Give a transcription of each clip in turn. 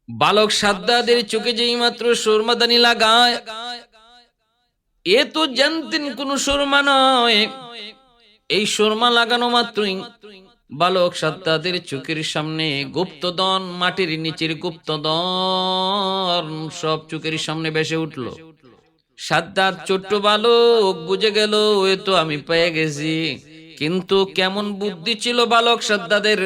বালক সাদ্দাদের চোখে যেই মাত্র সুরমাদানি লাগায়, এ তো জানতেন কোন সুরমা নয়। এই সুরমা লাগানো মাত্রই বালক সাদ্দাদের চোখের সামনে গুপ্তধন, মাটির নিচের গুপ্তধন সব চোখের সামনে ভেসে উঠল। সাদ্দাত ছোট্ট বালক বুঝে গেল, এ তো আমি পেয়ে গেছি। কিন্তু কেমন বুদ্ধি ছিল বালক সাদ্দাদের,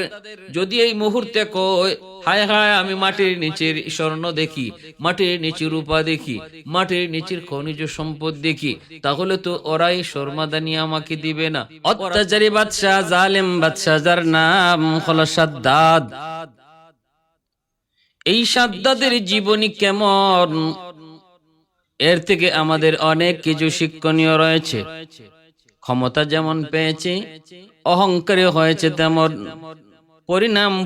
যদি এই মুহূর্তে কয় হায় হায় আমি মাটির নিচের স্বর্ণ দেখি, মাটির নিচের রূপা দেখি, মাটির নিচের খনিজ সম্পদ দেখি, তাহলে তো ওরাই শর্মাদানি আমাকে দিবে না। অত্যাচারী বাদশাহ, জালেম বাদশাহ, যার নাম হলো সাদ্দাত। এই সাদ্দাদের জীবনী কেমন, এর থেকে আমাদের অনেক কিছু শিক্ষণীয় রয়েছে। ক্ষমতা যেমন পেয়েছে, অহংকারী হয়েছে তেমন,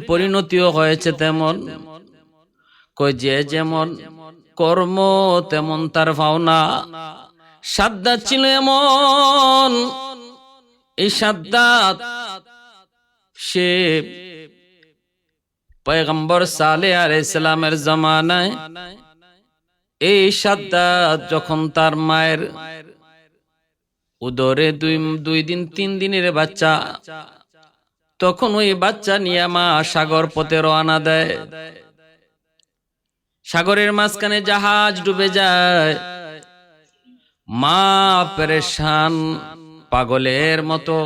পরিণতিও হয়েছে তেমন। যে যেমন কর্ম তেমন তার ভাবনা। সাদ্দাত ছিল এমন, এই সাদ্দাত সে পয়গম্বর সালেহ আলাইহিস সালামের জামানায় এই সাদ্দাত যখন তার মায়ের উদরে দুই দিন 3 দিনের বাচ্চা, তখন ওই বাচ্চা নিয়ে মা সাগর পথে রওনা দেয়। সাগরের মাঝখানে জাহাজ ডুবে যায়, মা পেরেশান পাগলের মতো,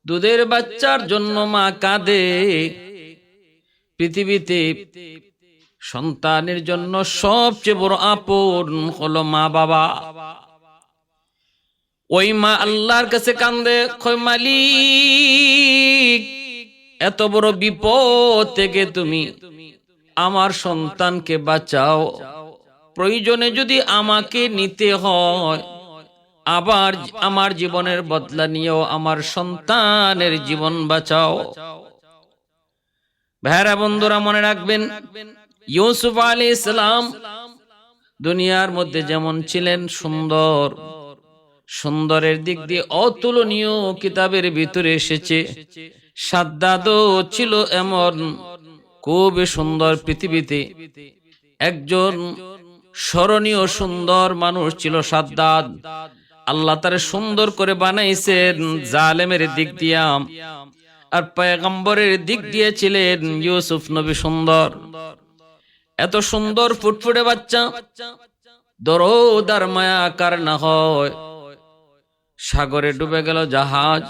দুধের বাচ্চার জন্য মা কাঁদে। পৃথিবীতে সন্তানের জন্য সবচেয়ে বড় আপন হলো মা বাবা। ওই মা আল্লাহর কাছে কান্দে, কয় মালিক, এত বড় বিপদ থেকে তুমি আমার সন্তানকে বাঁচাও। প্রয়োজনে যদি আমাকে নিতে হয়, আবার আমার জীবনের বদলা নিয়েও আমার সন্তানের জীবন বাঁচাও। ভাইরা বন্ধুরা, মনে রাখবেন, ইউসুফ আলাইহিস সালাম দুনিয়ার মধ্যে যেমন ছিলেন সুন্দর, সুন্দরের দিক দিয়ে অতুলনীয় কিতাবের ভিতরে এসেছে, সাদ্দাতও ছিল এমন খুব সুন্দর। পৃথিবীতে একজন স্মরণীয় সুন্দর মানুষ ছিল সাদ্দাত। আল্লাহ তারে সুন্দর করে বানাইছেন জালেমের দিক দিয়া, আর পয়গম্বরের দিক দিয়ে ছিলেন ইউসুফ নবী সুন্দর। এত সুন্দর ফুটফুটে বাচ্চা, দরদ আর মায়া কার না হয়। সাগরে ডুবে গেল জাহাজ,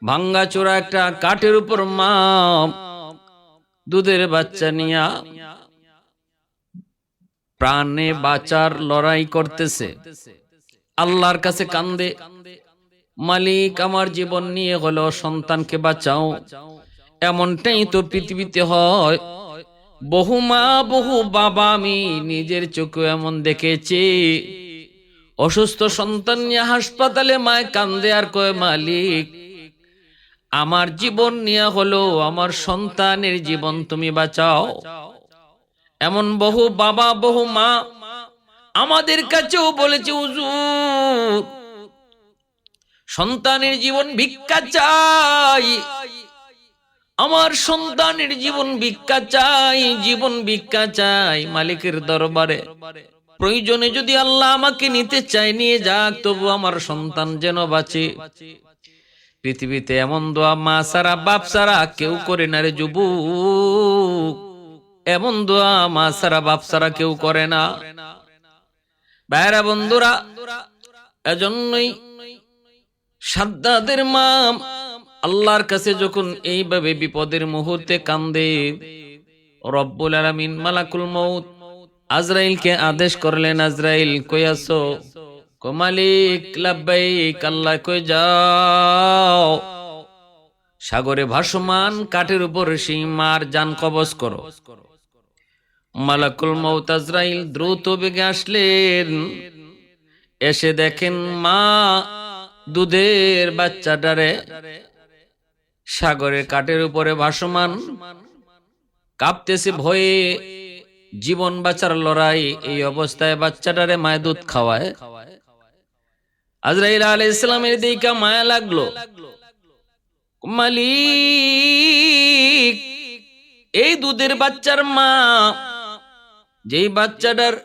ভাঙ্গা চোরা একটা কাঠের উপর মা দুধের বাচ্চা নিয়া প্রাণে বাঁচার লড়াই করতেছে। আল্লাহর কাছে কান্দে, মালিক আমার জীবন নিয়ে হলো সন্তানকে বাঁচাও। এমনটাই তো পৃথিবীতে হয়। বহু মা বহু বাবা আমি নিজের চোখে এমন দেখেছি, অসুস্থ সন্তান নিয়ে হাসপাতালে মায় কান্দে আর কয় মালিক আমার জীবন নিয়ে হলো আমার সন্তানের জীবন তুমি বাঁচাও। এমন বহু বাবা বহু মা আমাদের কাছেও বলেছে, হুজুর সন্তানের জীবন ভিক্ষা চাই, আমার সন্তানের জীবন ভিক্ষা চাই, জীবন ভিক্ষা চাই মালিকের দরবারে। প্রয়োজনে যদি আল্লাহ আমাকে নিতে চায় নিয়ে যাক, তবু আমার সন্তান যেন বাঁচে। পৃথিবীতে এমন দোয়া মা সারা বাপ সারা কেউ করে না রে যুবক, এমন দোয়া মা সারা বাপ সারা কেউ করে না। ভাইরা বন্ধুরা, এজন্যই সাদ্দাদের মা আল্লাহর কাছে যখন এইভাবে বিপদের মুহূর্তে কান্দে, রব্বুল আলামিন মালাকুল মউত আজরাইলকে আদেশ করলেন, আজরাইল কই আছো? কো মালিক লাব্বাইক। আল্লাহ কই যাও সাগরে ভাসমান কাঠের উপর সেই মার জান কবজ করো। মালাকুল মউত আজরাইল দ্রুত বেগে আসলেন, এসে দেখেন মা দুধের বাচ্চাটারে সাগরের কাঠের উপরে ভাসমান, কাঁপতেছে ভয়ে, জীবন বাঁচার লড়াই। এই অবস্থায় বাচ্চাটারে মায় দুধ খাওয়ায়। আজরাইল আলাইহিস সালামের দিকে মায়া লাগলো, মালিক এই দুধের বাচ্চার মা, যেই বাচ্চাটার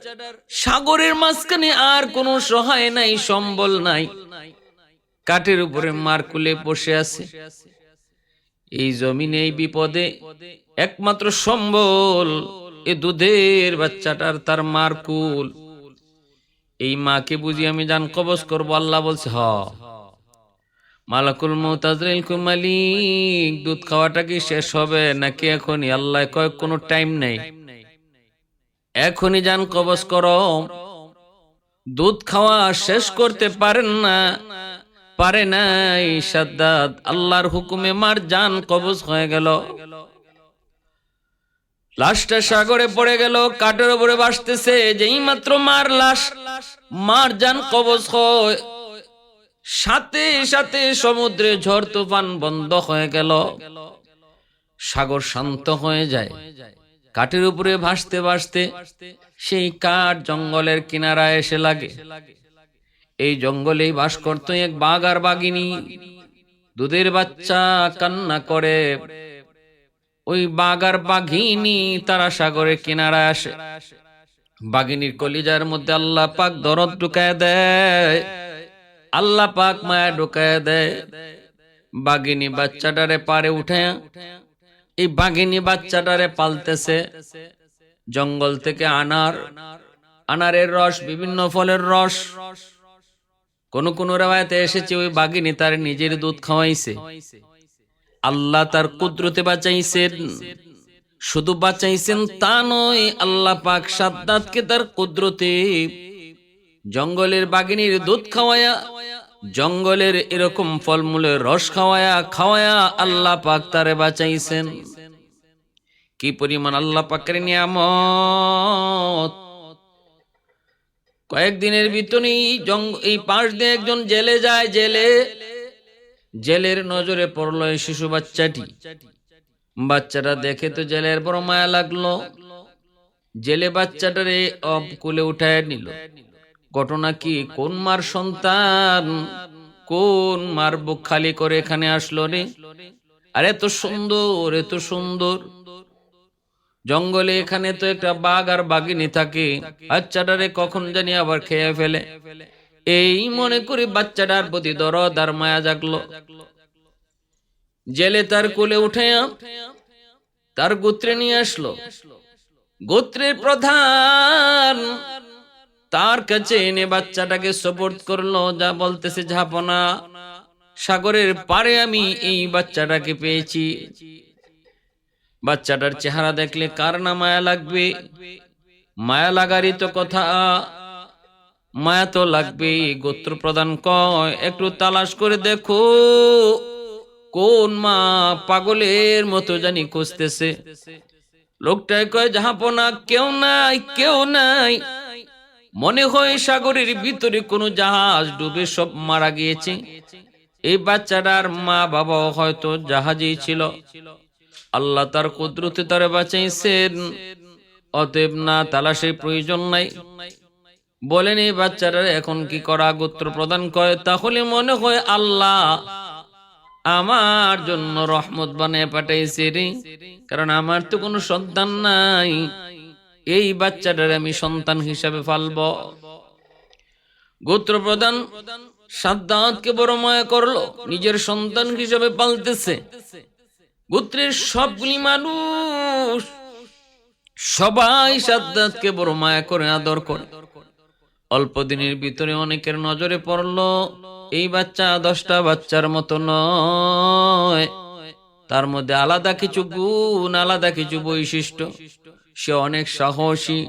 সাগরের মাঝখানে আর কোনো সহায় নাই, সম্বল নাই, কাঠের উপরে মার কুলে বসে আছে, এই জমিনে এই বিপদে একমাত্র সম্বল এই দুধের বাচ্চাটার, তার মার কুল। এই মাকে বুঝি আমি জান কবজ করবো? আল্লাহ বলছে হ। মালাকুল মউত আজরাইল কো মালিক, দুধ খাওয়াটা কি শেষ হবে নাকি এখনই? আল্লাহ কয় কোনো টাইম নেই, এখনই জান কবজ করো। দুধ খাওয়া শেষ করতে পারেন না, পারে নাই সাদ্দাত, আল্লাহর হুকুমে মার জান কবজ হয়ে গেল। লাশটা সাগরে পড়ে গেল, কাঠের উপরে ভাসতেছে। যেই মাত্র মার লাশ, মার জান কবজ হয়, সাথে সাথে সমুদ্রে ঝড় তুফান বন্ধ হয়ে গেল, সাগর শান্ত হয়ে যায়। কাঠের উপরে ভাসতে ভাসতে সেই কাঠ জঙ্গলের কিনারায় এসে লাগে। এই জঙ্গলেই বাস করত এক বাঘ আর বাঘিনী। দুধের বাচ্চা কান্না করে, ওই বাঘ আর বাঘিনী তারা সাগরের কিনারায় আসে। বাঘিনীর কলিজার মধ্যে আল্লাহ পাক দরদ ঢুকায় দেয়, আল্লাহ পাক মায়া ঢুকায় দেয়। বাঘিনী বাচ্চাটারে পারে উঠে, এই বাঘিনী বাচ্চাটারে পালতেছে। জঙ্গল থেকে আনারের রস, বিভিন্ন ফলের রস। কোন কোন রাওয়ায়াতে এসেছে ওই বাঘিনী তার নিজের দুধ খাওয়াইছে। আল্লাহ তার কুদরতে বাঁচাইছেন। শুধু বাঁচাইছেন তা নয়, আল্লাহ পাক সাদ্দাতকে তার কুদরতে জঙ্গলের বাঘিনীর দুধ খাওয়ায়া, জঙ্গলের এরকম ফলমূলের রস খাওয়ায়া আল্লাহ পাক তারে বাঁচাইছেন। কি পরিমাণ আল্লাহ পাকের নিয়ামত! কয়েকদিনের ভিতরে এই পাশ দিয়ে একজন জেলে যায়। জেলের নজরে পড়লো এই শিশু বাচ্চাটি। বাচ্চাটা দেখে তো জেলের বড় মায়া লাগলো। জেলে বাচ্চাটারে কোলে উঠায় নিল। ঘটনা কি? কোন মার সন্তান, কোন মার বুক খালি করে এখানে আসলো রে? আরে এত সুন্দর, এত সুন্দর জঙ্গলে, এখানে তো একটা বাঘ আর বাঘিনী থাকে, বাচ্চাটারে কখন জানি আবার খেয়ে ফেলে। এই মনে করে বাচ্চাটার প্রতি দরদ আর মায়া জাগলো। জেলে তার কোলে উঠে তার গোত্রে নিয়ে আসলো। গোত্রের প্রধান তার কাছে এনে বাচ্চাটাকে সুপুর্দ করলো। যা বলতেছে, ঝাপনা, সাগরের পারে আমি এই বাচ্চাটাকে পেয়েছি। বাচ্চাটার চেহারা দেখলে কার না মায়া লাগবে? মায়া লাগারই তো কথা, মায়া তো লাগবে। গোত্র প্রধান কয়, একটু তালাশ করে দেখো কোন মা পাগলের মতো জানি খুঁজতেছে। লোকটাই কয়, জাহাপনা, কেউ নাই, কেউ নাই। মনে হয় সাগরের ভিতরে কোনো জাহাজ ডুবে সব মারা গিয়েছে। এই বাচ্চাটার মা বাবাও হয়তো জাহাজেই ছিল। আল্লাহ তার কুদরতে তারে বাঁচাইছেন। অতএব না তালাশের প্রয়োজন নাই। বলেন এই বাচ্চাটার এখন কি করা? গোত্র প্রদান কয়, তাহলে মনে হয় আল্লাহ আমার জন্য রহমত বানিয়ে পাঠাইছে রে, কারণ আমার তো কোনো সন্তান নাই। এই বাচ্চাটার আমি সন্তান হিসাবে পালব। গোত্র প্রধান সাদ্দাতকে বড় মায়া করলো, নিজের সন্তান হিসাবে পালতেছে। গোত্রের সবগুলি মানুষ সবাই সাদ্দাতকে বড় মায়া করে, আদর করে। অল্প দিনের ভিতরে অনেকের নজরে পড়লো এই বাচ্চা 10টা বাচ্চার মতো নয়, তার মধ্যে আলাদা কিছু গুণ, আলাদা কিছু বৈশিষ্ট্য। সে অনেক সাহসী,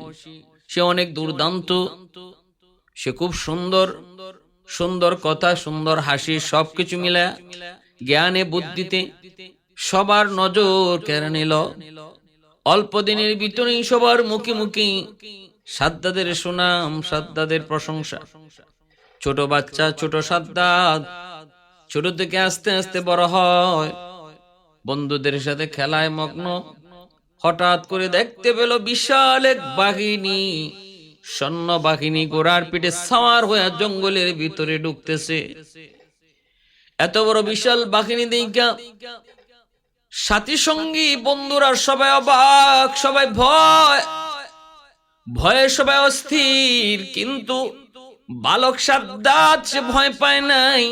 সে অনেক দুর্দান্ত, সে খুব সুন্দর, সুন্দর কথা, সুন্দর হাসি, সবকিছু মিলে জ্ঞানে বুদ্ধিতে সবার নজর কেড়ে নিল। অল্প দিনের ভিতরেই সবার মুখে মুখে সাদ্দাদের সুনাম, সাদ্দাদের প্রশংসা। ছোট বাচ্চা, ছোট সাদ্দাত ছোট থেকে আস্তে আস্তে বড় হয়, বন্ধুদের সাথে খেলায় মগ্ন। হঠাৎ করে দেখতে পেল বিশাল এক বাহিনী, সৈন্য বাহিনী ঘোড়ার পিঠে সাওয়ার হয়ে জঙ্গলের ভিতরে ঢুকতেছে। এত বড় বিশাল বাহিনী দেখা সাথী সঙ্গী বন্ধুরা সবাই অবাক, সবাই ভয়ে সবাই অস্থির, কিন্তু বালক সাদ্দাত সে ভয় পায় নাই।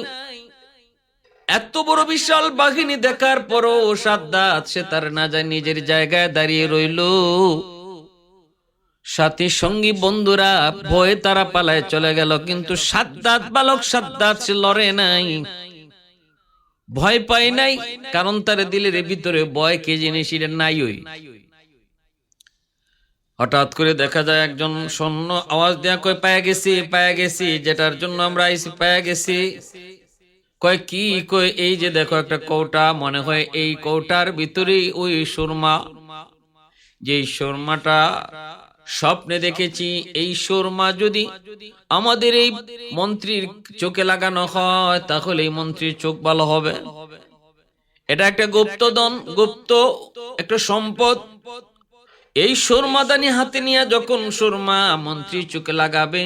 এত বড় বিশাল বাহিনী দেখার পরও সাদ্দাত সে তার না যায় নিজের জায়গায় দাঁড়িয়ে রইল। সাথী সঙ্গী বন্ধুরা ভয়ে তারা পালায় চলে গেল, কিন্তু সাদ্দাত বালক সাদ্দাত সে লড়ে নাই, ভয় পায় নাই, কারণ তার দিলের ভিতরে ভয় কে জিনিস এটা নাই। ওই হঠাৎ করে দেখা যায় একজন সৈন্য আওয়াজ দেয়া কয় পায়া গেছি, যেটার জন্য আমরা আইছি পায়া গেছি। কয় কি? কয় এই যে দেখো একটা কৌটা, মনে হয় এই কৌটার ভিতরে ওই সুরমা, যে সুরমাটা স্বপ্নে দেখেছি, এই সুরমা যদি আমাদের এই মন্ত্রীর চোখে লাগানো হয় তাহলে এই মন্ত্রীর চোখ ভালো হবে। এটা একটা গুপ্তধন, গুপ্ত একটা সম্পদ। এই সুরমাদানি হাতে নিয়ে যখন সুরমা মন্ত্রীর চোখে লাগাবে,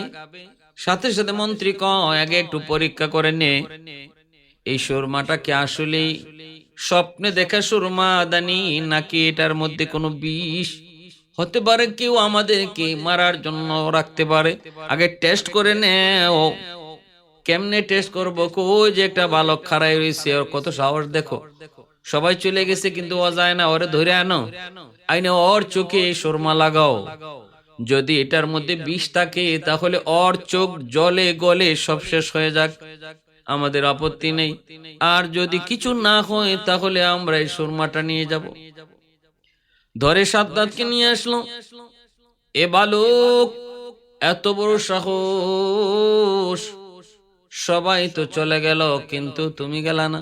সাথে সাথে মন্ত্রী কয় আগে একটু পরীক্ষা করে নে এই সুরমাটা কি আসলেই স্বপ্নে দেখা সুরমাদানি নাকি এটার মধ্যে কোনো বিষ হতে পারে, কেউ আমাদেরকে মারার জন্য রাখতে পারে, আগে টেস্ট করে নে। ও কেমনে টেস্ট করবো? কই যে একটা বালক খাড়াই রয়েছে, ওর কত সাহস দেখো। সবাই চলে গেছে কিন্তু ও যায় না, ওরে ধরে আনো, আইনে ওর চোখে সুরমা লাগাও। যদি এটার মধ্যে বিষ থাকে তাহলে ওর চোখ জলে গলে সব শেষ হয়ে যাক, আমাদের আপত্তি নেই। আর যদি কিছু না হয় তাহলে আমরা এই সুরমাটা নিয়ে যাব। ধরে সাদ্দাতকে নিয়ে আসলো। এ বালক এত বড় সাহস, সবাই তো চলে গেল কিন্তু তুমি গেলা না।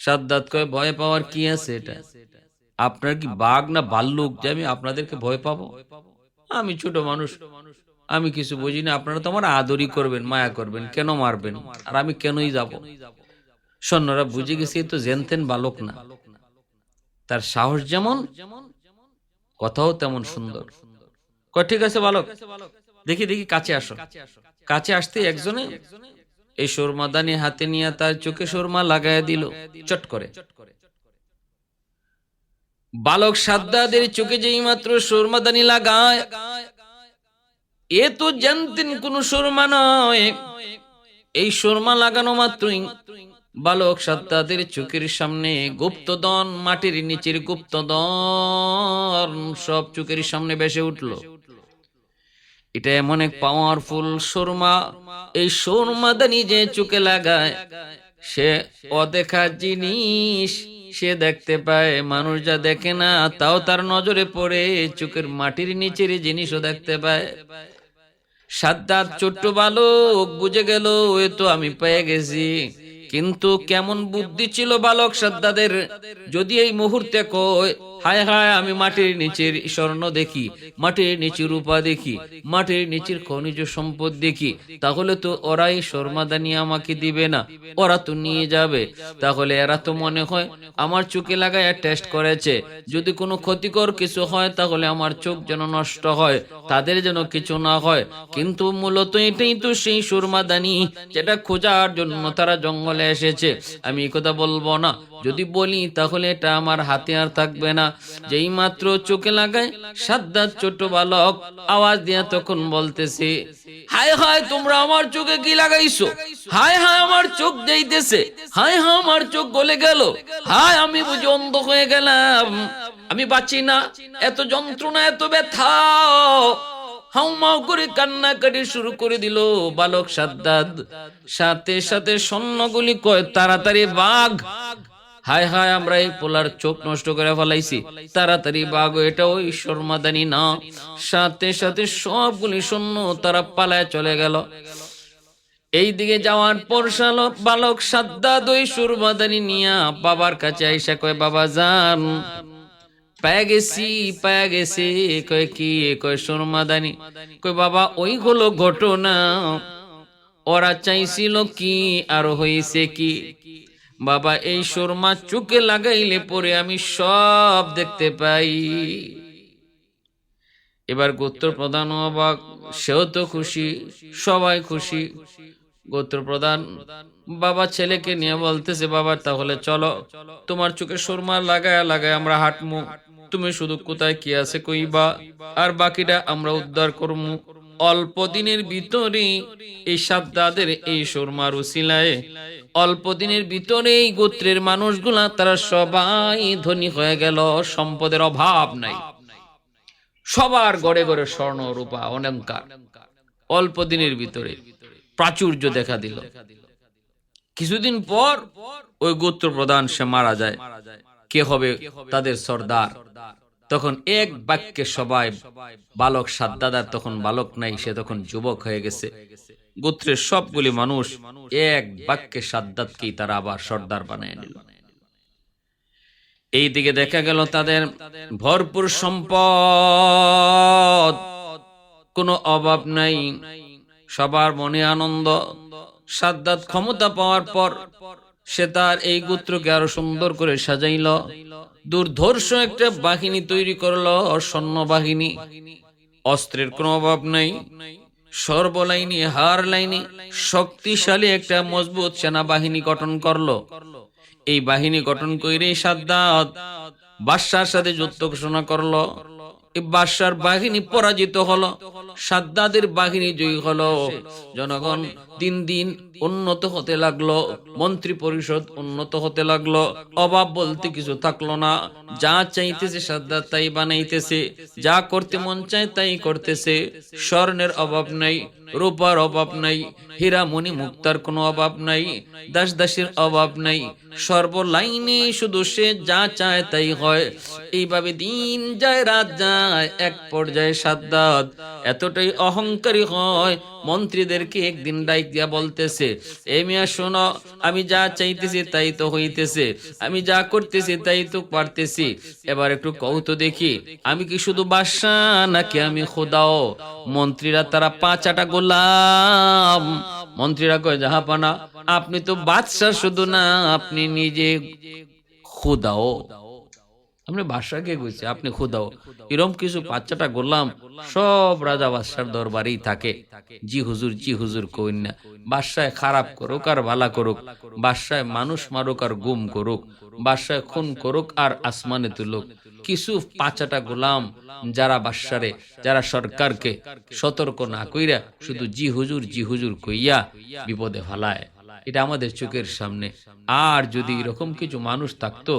সাদ্দাত কয় ভয় পাওয়ার কি আছে? এটা আপনার কি বাঘ না ভাল্লুক যে আমি আপনাদেরকে ভয় পাবো? আমি ছোট মানুষ, আমি কিছু বুঝি না, আপনারা তো আমার আদরই করবেন, মায়া করবেন, কেন মারবেন? আর আমি কেনই যাব? সৈন্যরা বুঝে গেছে তো জেনতেন বালক না, তার সাহস যেমন কথাও তেমন সুন্দর। কয় ঠিক আছে বালক, দেখি কাছে আসো। কাছে আসতে একজনে এই সুরমাদানি হাতে নিয়ে তার চোখে সুরমা লাগাইয়া দিল চট করে। বালক সাদ্দাতের চোখে যেই মাত্র সুরমাদানি লাগায়, এ তো জানতেন কোন সুরমা নয়। এই সুরমা লাগানো মাত্রই বালক সাদ্দাতের চোখের সামনে গুপ্তধন, মাটির নিচের গুপ্তধন সব চোখের সামনে ভেসে উঠল। এটা এমন এক পাওয়ারফুল সুরমা, এই সুরমাদানি যে চোখে লাগায় সে অদেখা জিনিস সে দেখতে পায়, মানুষ যা দেখে না তাও তার নজরে পড়ে, চোখের মাটির নিচের জিনিসও দেখতে পায়। সাদ্দাত ছোট্ট বালক বুঝে গেল এ তো আমি পেয়ে গেছি। কিন্তু কেমন বুদ্ধি ছিল বালক সাদ্দাতের, যদি এই মুহূর্তে কয় হায় হায় আমি মাটির নিচের স্বর্ণ দেখি, মাটির নিচের রূপা দেখি, মাটির নিচের খনিজ সম্পদ দেখি, তাহলে তো ওরাই শর্মাদানি আমাকে দিবে না, ওরা তো নিয়ে যাবে। তাহলে এরা তো মনে হয় আমার চোখে লাগায় টেস্ট করেছে, যদি কোনো ক্ষতিকর কিছু হয় তাহলে আমার চোখ যেন নষ্ট হয়, তাদের যেন কিছু না হয়। কিন্তু মূলত এটাই তো সেই সুরমাদানি যেটা খোঁজার জন্য তারা জঙ্গলে এসেছে। আমি এই কথা বলবো না, যদি বলি তাহলে এটা আমার হাতে আর থাকবে না। যেই মাত্র চোখে লাগায় সাদ্দাত ছোট বালক আওয়াজ দিয়া তখন বলতেছে হায় হায় তোমরা আমার চোখে কি লাগাইছো, হায় হায় আমার চোখ যাইতেছে, হায় হায় আমার চোখ গলে গেল, হায় আমি বুঝি অন্ধ হয়ে গেলাম, আমি বাঁচি না, এত যন্ত্রণা এত ব্যথা। হাউমাউ করে কান্নাকাটি শুরু করে দিল বালক সাদ্দাত। সাথে সাথে সৈন্যগুলি কয় তাড়াতাড়ি বাঘ, হায় হায় আমরা এই পোলার চোখ নষ্ট করে ফেলাইছি, তাড়াতাড়ি বাঘ, এটা ওই সুরমাদানি না। সাথে সাথে সবগুলি সৈন্য তারা পালায় চলে গেল। এই দিকে যাওয়ার পর বালক সাদ্দাত ওই সুরমাদানি নিয়া বাবার কাছে আইসা কয় বাবা জান পেয়ে গেছি। কয় কি? কয় সুরমাদানি। কয় বাবা ওই হলো ঘটনা, ওরা চাইছিল কি আর হয়েছে কি? বাবা এই সুরমা চোখে লাগাইলে পরে আমি সব দেখতে পাই। এবার গোত্র প্রধান অবাক, সেও তো খুশি, সবাই খুশি। গোত্রপ্রধান বাবা ছেলেকে নিয়ে বলতেছে, বাবা তাহলে চলো, তোমার চোখে সুরমা লাগায় লাগায় আমরা হাঁটমু, তুমি শুধু কোথায় কি আছে কইবা, আর বাকিটা আমরা উদ্ধার করমু। অল্প দিনের ভিতরেই এই সাদ্দাদের এই সুরমার উসিলায় অল্প দিনের ভিতরেই গোত্রের মানুষগুলা তারা সবাই ধনী হয়ে গেল, সম্পদের অভাব নাই, সবার গড়ে গড়ে স্বর্ণ রূপা অলংকার অল্প দিনের ভিতরে প্রাচুর্য দেখা দিল। কিছুদিন পর ওই গোত্র প্রধান সে মারা যায়। কে হবে তাদের সর্দার? তখন এক বাক্যে সবাই বালক সাদ্দাদার তখন বালক নাই, সে তখন যুবক হয়ে গেছে। গোত্রের সবগুলি মানুষ এক বাক্যে সাদ্দাতকেই তারা আবার সর্দার বানিয়ে নিল। এই দিকে দেখা গেল তাদের ভরপুর সম্পদ, কোনো অভাব নাই, সবার মনে আনন্দ। সাদ্দাত ক্ষমতা পাওয়ার পর সে তার এই গোত্রকে আরো সুন্দর করে সাজাইল, দুর্ধর্ষ একটা বাহিনী তৈরি করলো, সৈন্য বাহিনী, অস্ত্রের কোনো অভাব নাই, সর্বলাইনি হার লাইনি শক্তিশালী একটা মজবুত সেনাবাহিনী গঠন করলো। এই বাহিনী গঠন করে সাদ্দাত বাদশার সাথে যুদ্ধ ঘোষণা করলো। এই বাদশার বাহিনী পরাজিত হলো, সাদ্দাদের বাহিনী জয়ী হলো। জনগণ দিন দিন উন্নত হতে লাগলো, মন্ত্রী পরিষদ উন্নত হতে লাগলো, অভাব বলতে কিছু থাকলো না। যা চাইতেছে সাদ্দাত তাই বানাইতেছে, যা করতে মন চায় তাই করতেছে। স্বর্ণের অভাব নাই, রূপার অভাব নাই, হীরা মণি মুক্তার কোনো অভাব নাই, দাস দাসীর অভাব নাই, সর্বলাইনে শুধু সে যা চায় তাই হয়। এইভাবে দিন যায় রাত যায়, এক পর্যায়ে সাদ্দাত এতটাই অহংকারী হয়, মন্ত্রীদেরকে একদিন ডাইক দিয়া বলতেছে, এ মিয়া শোনো, আমি যা চাইতেছি তাই তো হইতেছে, আমি যা করতেছি তাই তো পারতেছি, এবার একটু কও তো দেখি আমি কি শুধু বাদশা নাকি আমি খোদাও? মন্ত্রীরা তারা পাঁচাটা গোলাম। মন্ত্রীরা কয়, জাহাপানা আপনি তো বাদশা শুধু না, আপনি নিজে খোদাও। আপনি বাদশাকে কইছে আপনি খোদাও, এরকম কিছু বাচ্চাটা গোলাম সব রাজা বাদশার দরবারেই থাকে। জি হুজুর, জি হুজুর কইন না। বাদশায় খারাপ করুক আর ভালা করুক, বাদশায় মানুষ মারুক আর গুম করুক, বাদশায় খুন করুক আর আসমানে তুলুক, কিছু পাঁচাটা গোলাম যারা বাদশারে, যারা সরকারকে সতর্ক না কইরা শুধু জি হুজুর কইয়া বিপদে ফালায়। এটা আমাদের চোখের সামনে। আর যদি এরকম কিছু মানুষ থাকতো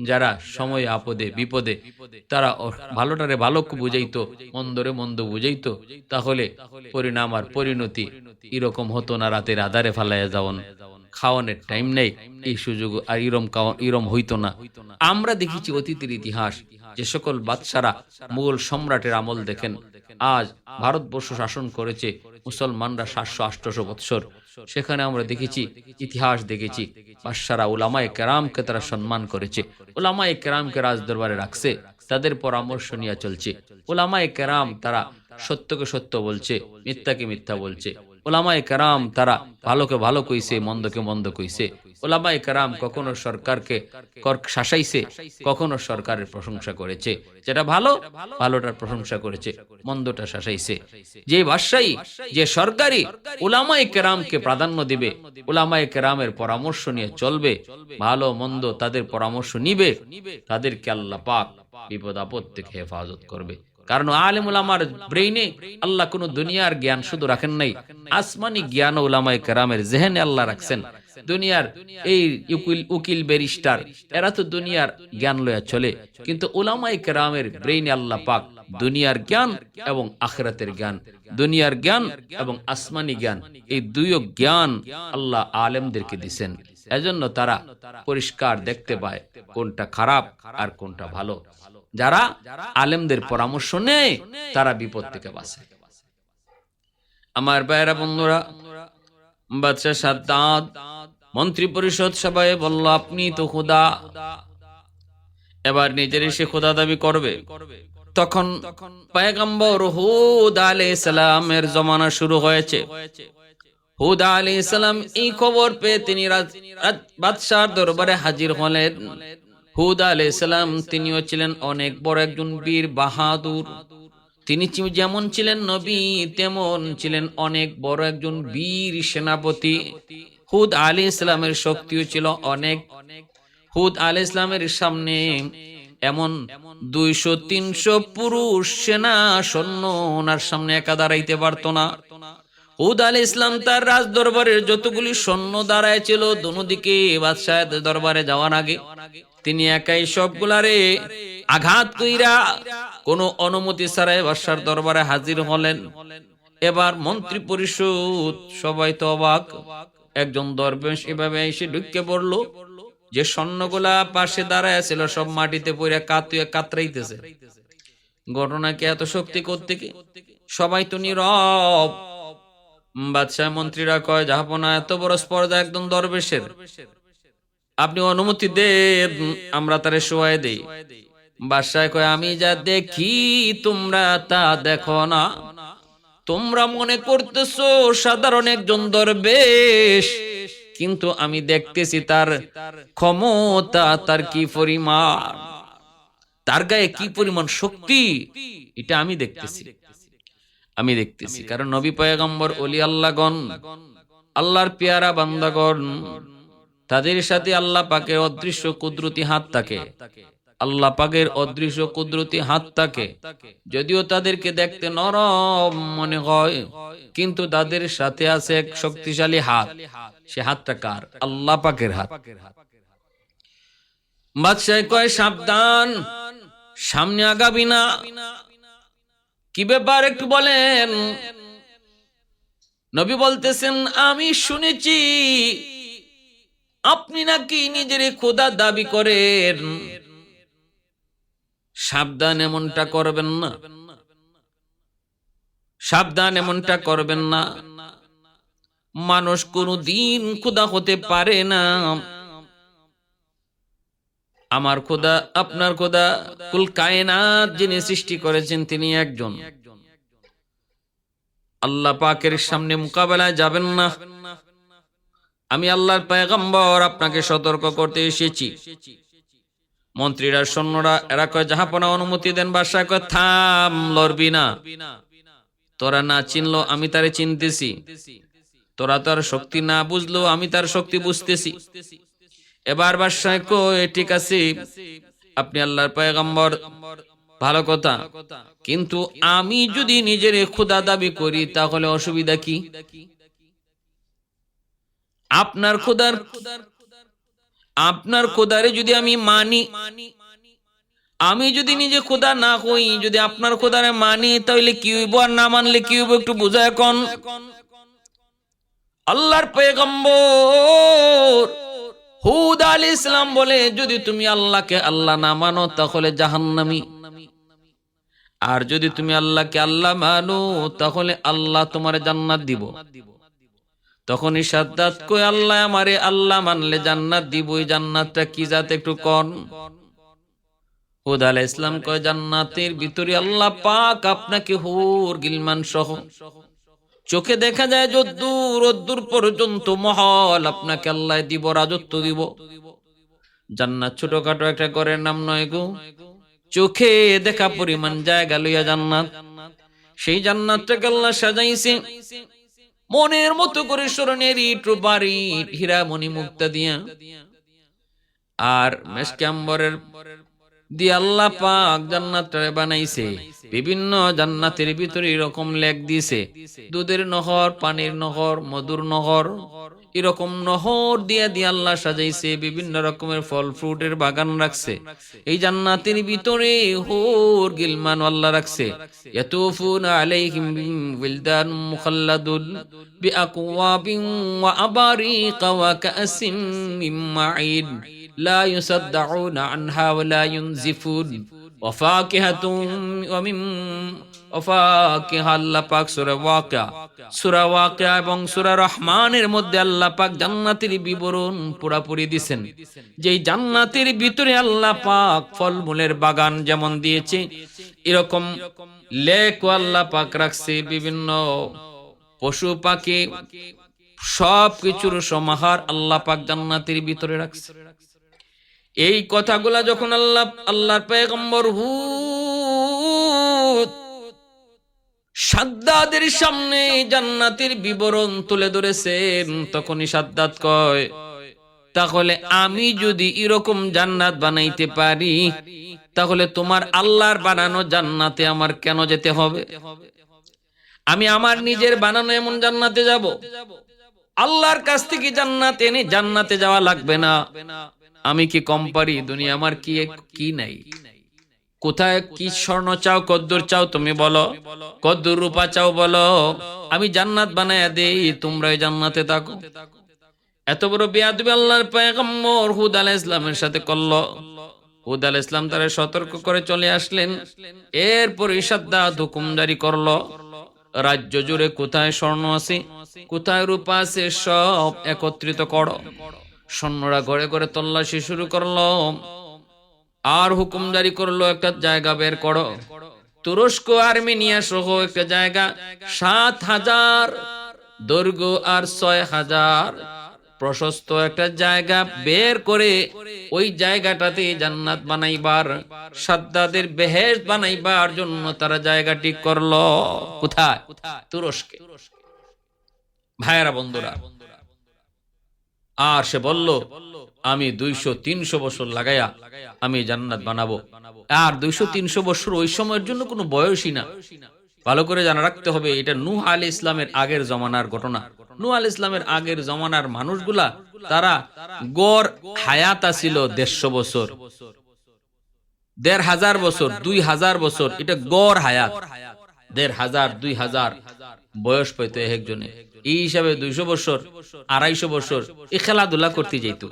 যারা সময় আপদে বিপদে তারা ভালোটারে ভালো বুঝাইতো, মন্দরে মন্দ বুঝাইতো, তাহলে পরিণাম আর পরিণতি এরকম হতো না। রাতের আধারে ফালাইয়া যাওন, খাওয়ানোর টাইম নেই, এই সুযোগ আর ইরম হইতো না। আমরা দেখেছি অতীতের ইতিহাস, যে সকল বাদশারা মুঘল সম্রাটের আমল দেখেন, আজ ভারতবর্ষ শাসন করেছে মুসলমানরা 700-800 বৎসর, সেখানে আমরা দেখেছি, ইতিহাস দেখেছি, বাদশারা উলামায়ে কেরামকে তারা সম্মান করেছে, উলামায়ে কেরামকে রাজদরবারে রাখছে, তাদের পরামর্শ নিয়ে চলছে। উলামায়ে কেরাম তারা সত্যকে সত্য বলছে, মিথ্যাকে মিথ্যা বলছে। উলামায়ে কেরাম তারা ভালোকে ভালো কইছে, মন্দকে মন্দ কইছে। উলামায়ে কেরাম কখনো সরকারকে শাসাইছে, কখনো সরকারের প্রশংসা করেছে, যেটা ভালো ভালোটার প্রশংসা করেছে, মন্দটা শাসাইছে। যে বাদশাহী, যে সরকারি উলামায়ে কেরামকে প্রাধান্য দিবে, উলামায়ে কেরামের পরামর্শ নিয়ে চলবে, ভালো মন্দ তাদের পরামর্শ নিবে, তাদেরকে আল্লাহ পাক বিপদ আপদ থেকে হেফাজত করবে। কারণ আলেম উলামার ব্রেইনে আল্লাহ কোন দুনিয়ার জ্ঞান শুধু রাখেন নাই, আসমানি জ্ঞান উলামায়ে কেরামের জেহেনে আল্লাহ রাখছেন। দুনিয়ার এই উকিল ব্যারিস্টার এরা তো দুনিয়ার জ্ঞান লয়া চলে, কিন্তু উলামায়ে কেরামের ব্রেইনে আল্লাহ পাক দুনিয়ার জ্ঞান এবং আখিরাতের জ্ঞান, দুনিয়ার জ্ঞান এবং আসমানি জ্ঞান, এই দুইও জ্ঞান আল্লাহ আলেমদেরকে দিবেন। এজন্য তারা পরিষ্কার দেখতে পায় কোনটা খারাপ আর কোনটা ভালো। যারা আলেমদের পরামর্শ নেয় তারা বিপদ থেকে বাঁচে। আমার ভাইয়েরা বন্ধুরা, বাদশা সাদ্দাত মন্ত্রী পরিষদ সবাই বলল, আপনি তো খোদা। এবার নিজের সে খোদা দাবি করবে। তখন পয়গম্বর হুদ আলাইহিস সালামের জমানা শুরু হয়েছে। হুদ আলাইহিস সালাম এই খবর পেয়ে তিনি বাদশার দরবারে হাজির হলেন। হুদ আলাইহিস সালাম তিনিও ছিলেন অনেক বড় একজন বীর বাহাদুর। তিনি যেমন ছিলেন নবী, তেমন ছিলেন অনেক বড় একজন বীর সেনাপতি। হুদ আলাইহিস সালামের শক্তিও ছিল অনেক। হুদ আলাইহিস সালামের সামনে এমন 200-300 পুরুষ সেনা সৈন্য ওনার সামনে একা দাঁড়াইতে পারত না। হুদ আলাইহিস সালাম তার রাজ দরবারের যতগুলি সৈন্য দাঁড়ায় ছিল দুদিকে বাদশাহের দরবারে যাওয়ার আগে, তিনি একাই সবগুলারে আঘাত কইরা কোনো অনুমতি ছাড়াই বাদশার দরবারে হাজির হলেন। এবার মন্ত্রী পরিষদ সবাই তো অবাক। একজন দরবেশ এভাবে এসে ঢুকে পড়ল, যে সৈন্যগুলা পাশে দাঁড়ায় ছিল সব মাটিতে পড়ে কাতরাইতেছে। ঘটনা কি এত শক্তি কোত্থেকে? সবাই তো নীরব। বাদশাহ মন্ত্রীরা কয়, জাহাপনা, এত বড় স্পর্ধা একদম দরবেশের, আপনি অনুমতি দেন আমরা তারে শোয়াই দেই। বাদশাহ কয়, আমি যা দেখি তোমরা তা দেখো না। তোমরা মনে করতেছো সাধারণ একজন দরবেশ, কিন্তু আমি দেখতেছি তার ক্ষমতা, তার কি পরিমাণ, তার গায়ে কি পরিমাণ শক্তি, এটা আমি দেখতেছি। কারণ নবী পয়গম্বর ওলি আল্লাহগণ, আল্লাহর পেয়ারা বান্দাগণ, তাদের সাথে আল্লাহ পাকের অদৃশ্য কুদরতি হাত থাকে। আল্লাহ পাকের অদৃশ্য কুদরতি হাত থাকে। যদিও তাদেরকে দেখতে নরম মনে হয়, কিন্তু তাদের সাথে আছে এক শক্তিশালী হাত। সে হাতটা কার? আল্লাহ পাকের হাত। বাদশাহ কয়, সাবধান, সামনে আগাবি না। কি ব্যাপার একটু বলেন। নবী বলতেছেন, আমি শুনেছি আপনি নাকি নিজের খোদা দাবি করেন। সাবধান, এমনটা করবেন না, সাবধান, এমনটা করবেন না। মানুষ কোনদিন খোদা হতে পারে না। আমার খোদা, আপনার খোদা, কুল কায়নাত যিনি সৃষ্টি করেছেন তিনি একজন। আল্লাহ পাকের সামনে মোকাবেলায় যাবেন না। আমি আল্লাহর পয়গম্বর, আপনাকে সতর্ক করতে এসেছি। মন্ত্রীরা, সৈন্যরা এরা কয়, জাহাপনা অনুমতি দেন। বাদশাহ কয়, থাম, লড়বি না। তোরা না চিনলো আমি তারে চিনতেছি, তোরা তার শক্তি না বুঝলো আমি তার শক্তি বুঝতেছি। এবার বাদশাহ কয়, ঠিক আছে, আপনি আল্লাহর পয়গম্বর, ভালো কথা, কিন্তু আমি যদি নিজের খোদা দাবি করি তাহলে অসুবিধা কি? আপনার খোদারে যদি আমি মানি, আমি যদি নিজে খোদা না হই, যদি আপনার খোদারে মানি তাহলে কি হইব, আর না মানলে কি হইব একটু বুঝায় কোন। আল্লাহর পয়গম্বর হুদ আলাইহিস সালাম বলে, যদি তুমি আল্লাহকে আল্লাহ না মানো তাহলে জাহান্নামী, আর যদি তুমি আল্লাহকে আল্লাহ মানো তাহলে আল্লাহ তোমার জান্নাত দিব। তখনই সাদ্দাত কই, আল্লাহ আমারে আল্লাহ মানলে জান্নাত দিব, ওই জান্নাতটা কি জাত একটু কোন। হুদ আলাইহিস সালাম কয়, জান্নাতের ভিতরে আল্লাহ পাক আপনাকে হুর গিলমান সহ চোখে দেখা যায় যদ্দূর অদ্দূর পর্যন্ত মহল আপনাকে আল্লাহ দিব, রাজত্ব দিব। জান্নাত ছোটখাটো একটা ঘরের নাম নয় গো, চোখে দেখা পরিমাণ জায়গা লইয়া জান্নাত। সেই জান্নাতটাকে আল্লাহ সাজাইছে মনের মতো করে, স্মরণের ইট বাড়ি, হীরা মণি মুক্তা দিয়া, আর মেশকে আম্বরের দিয়ে আল্লাহ পাক জান্নাতটারে বানাইছে। বিভিন্ন জান্নাতের ভিতরে এরকম লেখ দিয়েছে, দুধের নহর, পানির নহর, মধুর নহর, এরকম নহর দিয়া দিয়ে আল্লাহ সাজাইছে। বিভিন্ন রকমের ফল ফ্রুটের বাগান রাখছে এই জান্নাতের ভিতরে। হুর গিলমান আল্লাহ রাখছে। ইয়াতুফুনা আলাইহিম বিলদান মুখাল্লাদুন বিআকওয়াবিন ওয়া আবারিকা ওয়া কাসিম মিন মাঈন লা ইউসাদদাউনা আনহা ওয়া লা ইউনজিফুন ওয়া ফাকিহাতুম ওয়া মিম ওয়াফাকিহা। আল্লাহ পাক সূরা ওয়াকিয়া এবং সূরা রহমানের মধ্যে আল্লাহ পাক জান্নাতের বিবরণ পুরাপুরি দিবেন। যে জান্নাতের ভিতরে আল্লাহ পাক ফলমূলের বাগান যেমন দিয়েছে, এরকম লেক আল্লাহ পাক রাখছে। বিভিন্ন পশু পাখি সবকিছুর সমাহার আল্লাহ পাক জান্নাতের ভিতরে রাখছে। এই কথাগুলা যখন আল্লাহর পয়গম্বর হুদ সাদ্দাদের সামনে জান্নাতের বিবরণ তুলে ধরেছেন। তখনই সাদ্দাত কয়, তাহলে আমি যদি এরকম জান্নাত বানাইতে পারি, তাহলে তোমার আল্লাহর বানানো জান্নাতে আমার কেন যেতে হবে? আমি আমার নিজের বানানো এমন জান্নাতে যাব? আল্লাহর কাছ থেকে জান্নাত এনে জান্নাতে যাওয়া লাগবে না? আমি কি কম পারি? দুনিয়া আমার কি নাই? কোথায় কি স্বর্ণ চাও, কদ্দুর চাও তুমি বলো, কদ্দুর রূপা চাও বলো, আমি জান্নাত বানায়া দেই, তোমরা জান্নাতে থাকো। এত বড় বেয়াদবি আল্লাহর পয়গম্বর হুদ আলাইহিস সালামের সাথে করলো। হুদ আলাইহিস সালাম তারে সতর্ক করে চলে আসলেন। এরপর সাদ্দাত হুকুম জারি করলো, রাজ্য জুড়ে কোথায় স্বর্ণ আছে, কোথায় রূপা আছে, সব একত্রিত করো। সৈন্যরা ঘরে ঘরে তল্লাশি শুরু করলো। আর হুকুম জারি করলো, একটা জায়গা বের করো। তুরস্ক আর্মেনিয়া সহ একটা জায়গা, ৭,০০০ দৈর্ঘ্য আর ৬,০০০ প্রশস্ত একটা জায়গা বের করে ওই জায়গাটাতে জান্নাত বানাইবার, সাদ্দাদের বেহেশত বানাইবার জন্য তারা জায়গা ঠিক করলো। কোথায়? তুরস্কে। ভাইয়েরা, বন্ধুরা, আর সে বলল, আমি 200-300 বছর লাগাইয়া আমি জান্নাত বানাবো। আর 200-300 বছর ওই সময়ের জন্য কোনো বয়সই না। ভালো করে জানা রাখতে হবে, এটা নূহ আলাইহিস সালামের আগের জমানার ঘটনা। নূহ আলাইহিস সালামের আগের জমানার মানুষগুলা, তারা গড় হায়াত ছিল 150 বছর, 1,500 বছর, 2,000 বছর। এটা গড় হায়াত। 1,500-2,000 বয়স পাইতো একজনে। এই হিসাবে 200 বছর, 250 বছর এই খেলাধুলা করতে যেত।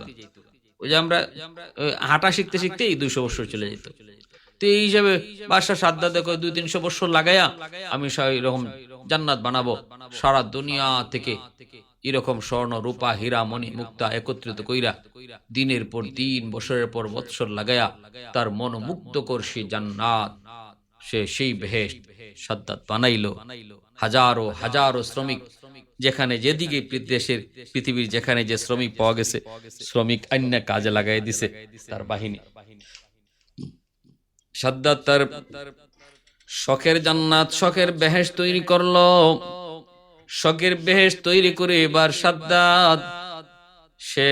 ওই যে আমরা হাঁটা শিখতে শিখতে এই 200 বছর চলে যেত। তো এই হিসাবে বাদশাহ সাদ্দাত দেখো 200-300 বছর লাগাইয়া আমি এরকম জান্নাত বানাবো। সারা দুনিয়া থেকে এরকম স্বর্ণ, রূপা, হীরা, মণি, মুক্তা একত্রিত কইরা দিনের পর দিন, বছরের পর বৎসর লাগাইয়া তার মনোমুগ্ধকর সেই জান্নাত, সেই বেহেশত সাদ্দাত বানাইলো। হাজারো হাজারো শ্রমিক, যেখানে যেদিকে দেশের পৃথিবীর যেখানে যে শ্রমিক পাওয়া গেছে, শ্রমিক অন্য কাজে লাগাই দিছে তার বাহিনী। সাদ্দাত তার শখের জান্নাত, শখের বেহেশত তৈরি করলো। শখের বেহেশত তৈরি করে এবার সাদ্দাত সে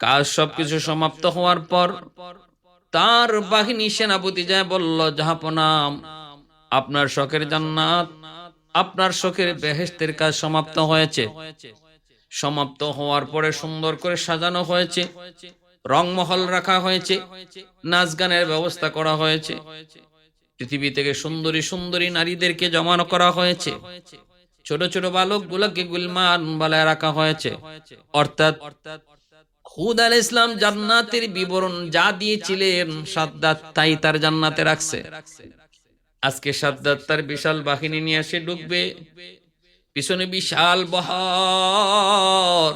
কাজ সবকিছু সমাপ্ত হওয়ার পর তার বাহিনী সেনাপতি যায় বলল, জাহাপনা, আপনার শখের জান্নাত, আপনার শখের বেহেশতের কাজ সমাপ্ত হয়েছে। সমাপ্ত হওয়ার পরে সুন্দর করে সাজানো হয়েছে, রংমহল রাখা হয়েছে, নাচ গানের ব্যবস্থা করা হয়েছে, পৃথিবী থেকে সুন্দরী সুন্দরী নারীদেরকে জমানো করা হয়েছে, ছোট ছোট বালক গুলাকে গুলমান বালায় রাখা হয়েছে। অর্থাৎ হুদ আলাইহিস সালাম জান্নাতের বিবরণ যা দিয়েছিলেন, সাদ্দাত তাই তার জান্নাতে রাখছে। আজকে সাদ্দাত তার বিশাল বাহিনী নিয়ে এসে ঢুকবে, পিছনে বিশাল বহর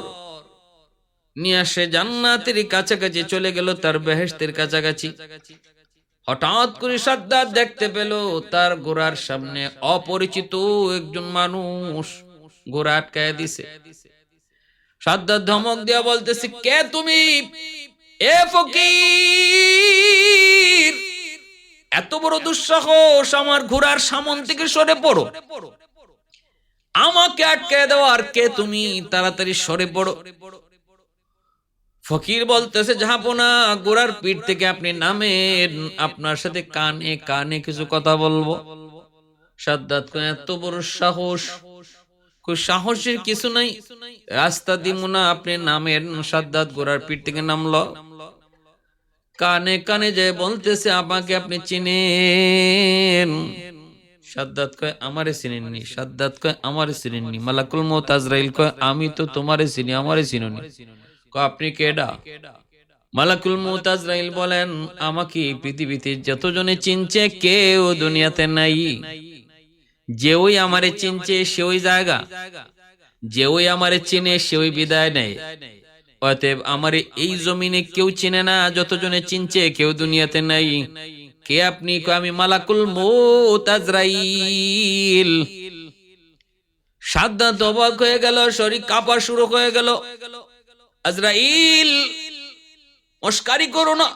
নিয়ে আসে জান্নাতের কাছাকাছি চলে গেল, তার বেহেশতের কাছাকাছি। হঠাৎ করে সাদ্দাত দেখতে পেল তার ঘোড়ার সামনে অপরিচিত একজন মানুষ ঘোড়া আটকায় দিছে। সাদ্দাত ধমক দিয়া বলতেছে, কে তুমি? এ ফকির, এত বড় দুঃসাহস, আমার ঘোড়ার সামন থেকে সরে পড়ো, আমাকে আটকায় দেওয়ার কে তুমি? তাড়াতাড়ি সরে পড়ো। ফকির বলতেছে, জাহাপনা, ঘোড়ার পিঠ থেকে আপনি নামেন, আপনার সাথে কানে কানে কিছু কথা বলবো। সাদ্দাত কয়, এত বড় সাহস? কই সাহসের কিছু নাই, রাস্তা দিমু না, আপনি নামেন। সাদ্দাত ঘোড়ার পিঠ থেকে নামলো, কানে কানে যায় বলতেছে, আমাকে আপনি চিনেন? সাদ্দাত কয়, আমারে চিনেননি। সাদ্দাত কয়, আমারে চিনেননি? মালাকুল মউত আজরাইল কয়, আমি তো তোমারে চিনি, আমারে চিনুনি। কয়, আপনি কেডা? মালাকুল মউত আজরাইল বলেন, আমাকে পৃথিবীতে যতজনে চিনছে কেউ দুনিয়াতে নাই। যে ওই আমারে চিনছে সে ওই জায়গা, যে ওই আমারে চিনে সে ওই বিদায় নেয়। অতএব আমারে এই জমিনে কেউ চিনে না, যতজনে চিনছে কেউ দুনিয়াতে নাই। কে আপনি? কয়, আমি মালাকুল মউত আজরাইল। সাদ্দাত অবাক হয়ে গেল, শরীর কাঁপা শুরু হয়ে গেল। আজরাইল, মস্কারি করো না,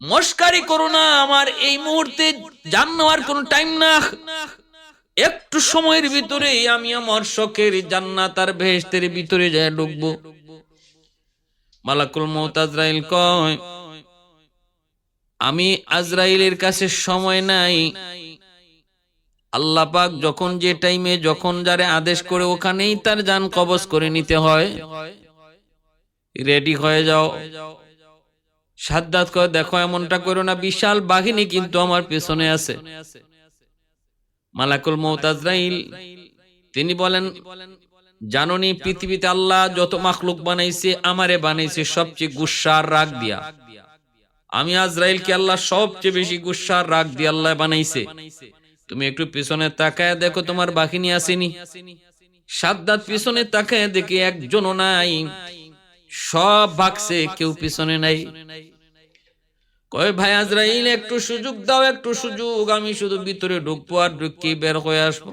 মস্কারি করো না, আমার এই মুহূর্তে জান নেওয়ার কোন টাইম না। একটু সময়ের ভিতরে আমি আমার শখের জান্নাত আর বেহেশতের ভিতরে যায় ঢুকবো। মালাকুল মউত আজরাইল কয়, আমি আজরাইলের কাছে সময় নাই। আল্লাহ পাক যখন যে টাইমে যখন যারে আদেশ করে ওখানেই তার জান কবজ করে নিতে হয়। রেডি হয়ে যাও। সাদ্দাত কয়, দেখো এমনটা করো না, বিশাল বাহিনী কিন্তু আমার পেছনে আছে। মালাকুল মউত আজরাইল তিনি বলেন, জাননি পৃথিবীতে আল্লাহ যত মাখলুক বানাইছে আমারে বানাইছে সবচেয়ে গুসা আর রাগ দিয়া। আমি আজরাইলকে আল্লাহ সবচেয়ে বেশি গুসা আর রাগ দিয়ে আল্লাহ বানাইছে। তুমি একটু পিছনে তাকায় দেখো তোমার বাহিনী আসেনি। সাদ্দাত পিছনে তাকায় দেখি একজনও নাই, সব ভাগছে, কেউ পিছনে নাই। কয়, ভাই আজরাইল একটু সুযোগ দাও, একটু সুযোগ, আমি শুধু ভিতরে ঢুকবো আর ঢুকি বের হয়ে আসবো।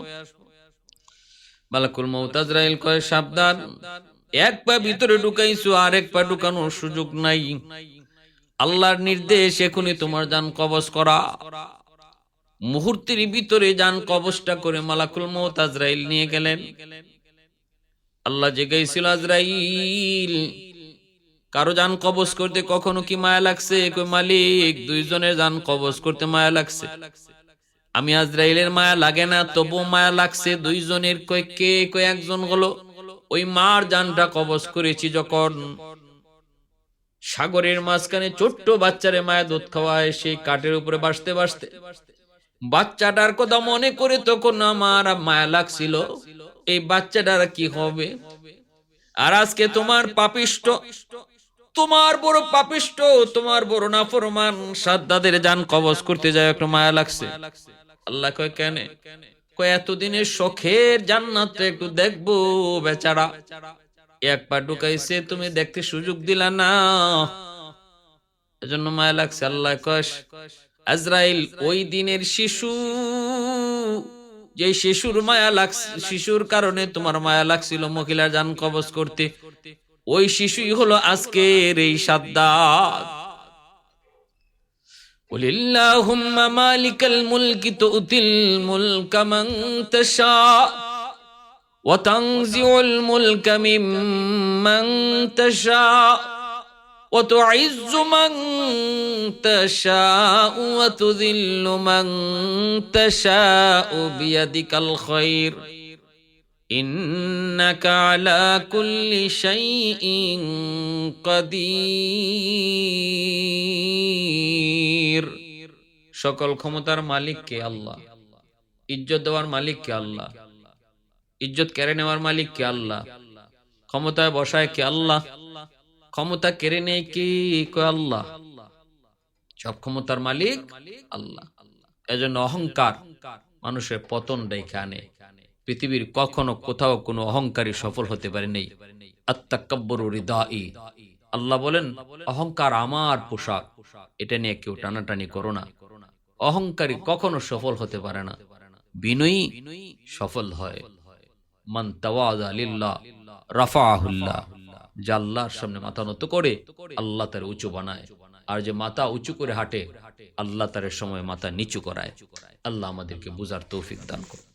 মালাকুল মউত আজরাইল কয়, সাবধান, এক পা ভিতরে ঢুকাইছো আর এক পা ঢুকানোর সুযোগ নাই। আল্লাহর নির্দেশ এখনই তোমার জান কবজ করা। মুহূর্তের ভিতরে জান কবজটা করে মালাকুল মউত আজরাইল নিয়ে গেলেন। আল্লাহ জিজ্ঞাসিল, আজরাইল কারো জান কবজ করতে কখনো কি মায়া লাগছে? কই, মালিক দুইজনের জান কবজ করতে মায়া লাগছে। আমি আজরাইলের মায়া লাগে না, তবু মায়া লাগছে দুইজনের। কই কে? কই একজন হলো ওই মার জানটা কবজ করেছি যখন সাগরের মাঝখানে ছোট্ট বাচ্চারে মায়া দুধ খাওয়ায়, সেই কাঠের উপরে বাসতে বাসতে বাচ্চাটার কথা মনে করে তখন আমার মায়া লাগছিল, এই বাচ্চাটার কি হবে। আর আজকে তোমার পাপিষ্ট, তোমার বড় পাপিষ্ট, তোমার বড় নাফরমান সাদ্দাদের জান কবজ করতে যায়, একটু মায়া লাগছে। আল্লাহ কয়, কেন? কয়, এতদিনের শখের জান্নাতটা একটু দেখবো, বেচারা এক পা ঢুকাইছে, তুমি দেখতে সুযোগ দিলা না, এজন্য মায়া লাগছে। আল্লাহ কয়, আজরাইল ওই দিনের শিশু, যে শিশুর মায়া লাগছে, শিশুর কারণে তোমার মায়া লাগছিল মহিলার জান কবজ করতে, ওই শিশুই হলো আজকের এই সাদ্দাত। কুলিল্লাহুম্মা মালিকাল মুলকি তুতিল মুলকা মান তাশা ওয়া তানজিউল মুলকা মিম্মান তাশা ওয়া তুইজ্জু মান তাশা ওয়া তুযিল্লু মান তাশা বিয়াদিকাল খায়র ইন্নাকা আলা কুল্লি শাইইন কাদির। সকল ক্ষমতার মালিক কে? আল্লাহ। ইজ্জত দেওয়ার মালিক কে? আল্লাহ। ইজ্জত কেড়ে নেওয়ার মালিক কে? আল্লাহ। ক্ষমতায় বসায় কে? আল্লাহ। ক্ষমতা কেড়ে নেয় কে? কয় আল্লাহ। সব ক্ষমতার মালিক আল্লাহ। এজন্য অহংকার মানুষের পতন ডেকে আনে। পৃথিবীর কখনো কোথাও কোনো অহংকারী সফল হতে পারে নাই। আত্তাকাব্বুরু রিদাই, আল্লাহ বলেন অহংকার আমার পোশাক, এটা নিয়ে কেউ টানাটানি করো না। অহংকারী কখনো সফল হতে পারে না, বিনয়ী সফল হয়। মান তাওয়াযা লিল্লাহ রাফাআহুল্লাহ, যে আল্লাহর সামনে মাথা নত করে আল্লাহ তার উঁচু বানায়, আর যে মাথা উঁচু করে হাঁটে আল্লাহ তার সময় মাথা নিচু করায়। আল্লাহ আমাদেরকে বুঝার তৌফিক দান করুন।